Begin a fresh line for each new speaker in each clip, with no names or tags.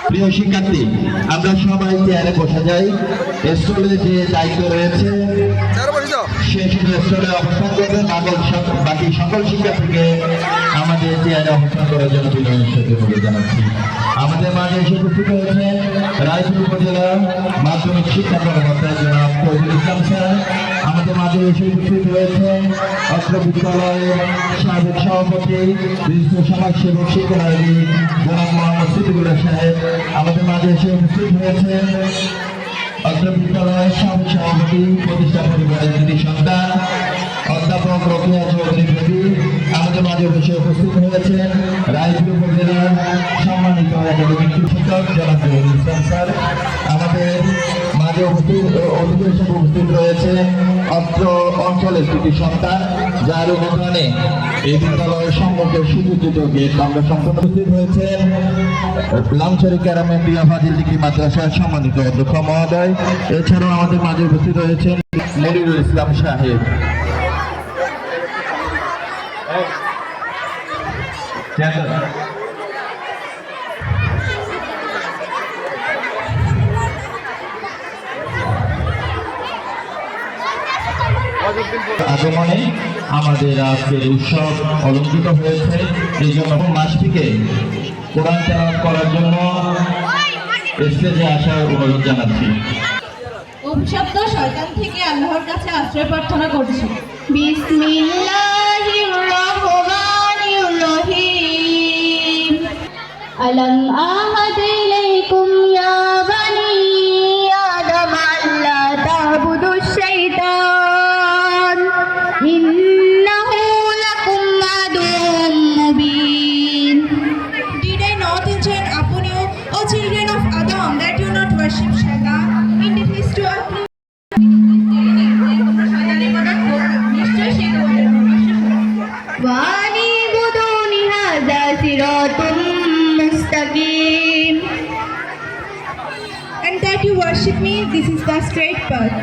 প্রিয় শিক্ষার্থী, আমরা সবাই চেয়ারে বসে যাই। স্টলে যে দায়িত্ব রয়েছে সে শুধু স্টলে অবস্থান করবে, বাকি সকল শিক্ষার্থীকে আমাদের চেয়ারে অবস্থান করার জন্য বিনয়ের সাথে বলে জানাচ্ছি। আমাদের মাঝে এসে উপস্থিত হয়েছেন রায়পুর উপজেলা মাধ্যমিক শিক্ষা কর্মকর্তা জনাব ফজলুল ইসলাম স্যার। আমাদের মাঝে এসে উপস্থিত হয়েছেন অত্র বিদ্যালয়ের সাবেক সভাপতি বিশিষ্ট সমাজসেবক শিক্ষার্থী জনাব মোহাম্মদ সিদ্দিকুল্লাহ সাহেব। আমাদের মাঝে এসে উপস্থিত হয়েছেন অত্র বিদ্যালয়ের সাবেক সভাপতি প্রতিষ্ঠা পরিবারের কৃতি সন্তান অধ্যাপক রোকেয়া চৌধুরী বেবি। আমাদের মাঝে এসে উপস্থিত হয়েছেন রায়পুর উপজেলার সম্মানিত একাডেমিক শিক্ষক জনাব ফজলুল ইসলাম স্যার। আমাদের মাঝে অধিবেশন উপস্থিত রয়েছে অত্র অঞ্চলের কৃতি সন্তান, যার অনুদানে এই বিদ্যালয়ের সম্মুখে সুযোজিত গেট আমরা সম্পূর্ণ উপস্থিত হয়েছেন লামছড়ি ক্যারামেন্ডিয়া ফাজিল ডিগ্রি মাদ্রাসার সম্মানিত অধ্যক্ষ মহোদয়। এছাড়াও আমাদের মাঝে উপস্থিত রয়েছেন মনিরুল ইসলাম সাহেব। আগমনে আমাদের আজকের উৎসব অলঙ্কৃত হয়েছে। এই জন্য মাসটিকে কোরআন তেলাওয়াত করার জন্য স্টেজে আসার অনুরোধ জানাচ্ছি।
অভিশপ্ত শয়তান থেকে আল্লাহর কাছে আশ্রয় প্রার্থনা করছি।
বিসমিল্লাহির রহমানির রহিম। আলাম আহাদ ইলাইকুম ইয়া বানি আদম আল্লা তা'বুদুশ শাইতান ইন্নাহু লাকুম আদুউম Mubin.
Did I not enjoin upon you, O children of Adam, that you not worship Shaitan? Indeed, he is to us.
ওয়ানিবুদুনি হাযা সিরাতুম Mustakim.
And that you worship me, this is the straight path.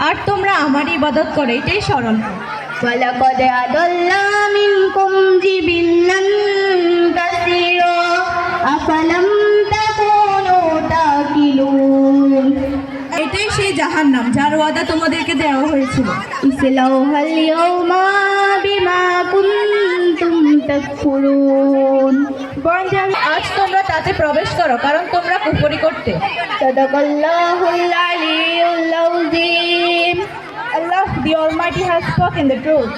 আর তোমরা আমার ইবাদত করে, এটাই সরল।
ওয়ালাকাদ আদাল্লা মিনকুম জিবিল্লান কাসীরা আফালাম তাকুনু তাকিলুন।
এটাই সেই জাহান্নাম যার ওয়াদা তোমাদেরকে দেওয়া হয়েছিল।
ইসলাউহাল ইয়াউমা বিমা কুনতুম তাকফুরুন।
আজ তোমরা তাতে প্রবেশ করো, কারণ তোমরা কুফরি করতে।
সাদাকাল্লাহুল আলিয়্যুল আযীম।
Allah the Almighty has spoken the truth.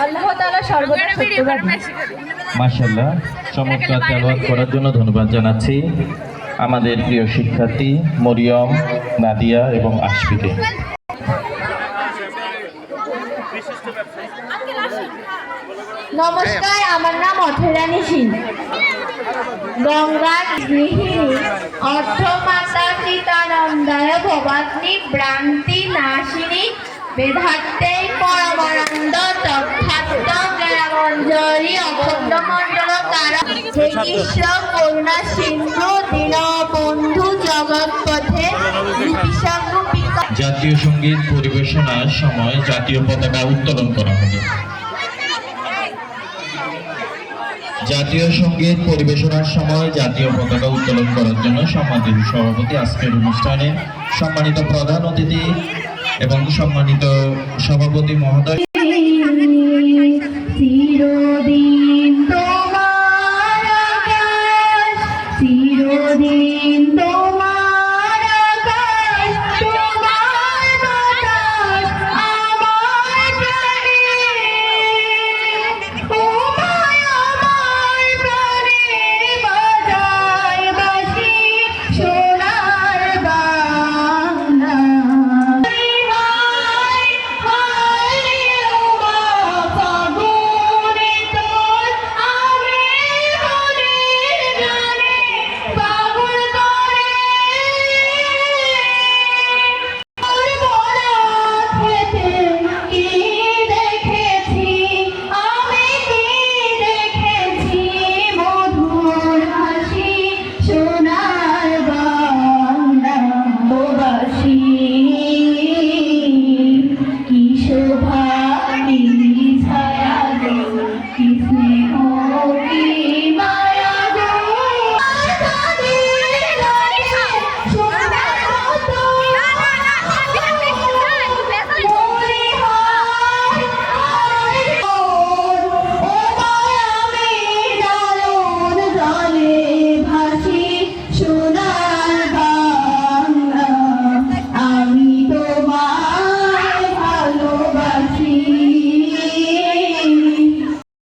আল্লাহ তাআলা সর্বদা সত্যবাদী।
মাশাআল্লাহ, চমৎকার তেলাওয়াত করার জন্য ধন্যবাদ জানাচ্ছি আমাদের প্রিয় শিক্ষার্থী মরিয়ম, নাদিয়া এবং আশফিকে।
নমস্কার, আমার নাম অথরানী সিং। গঙ্গা গৃহিণী অর্থমাতা চিতানন্দায় ভবাগ্নি ভ্রান্তি নাশিনী বেধাত্তে পরমানন্দ তথাত্ম জ্ঞানমঞ্জরি অখণ্ড মণ্ডল কারণ হে কৃষ্ণ করুণা সিন্ধু দীনবন্ধু জগৎপথে
জাতীয় সঙ্গীত পরিবেশনার সময় জাতীয় পতাকা উত্তোলন করা হবে। জাতীয় সঙ্গীত পরিবেশনার সময় জাতীয় পতাকা উত্তোলন করার জন্য সম্মানিত সভাপতি আজকের অনুষ্ঠানে সম্মানিত প্রধান অতিথি এবং সম্মানিত সভাপতি মহোদয়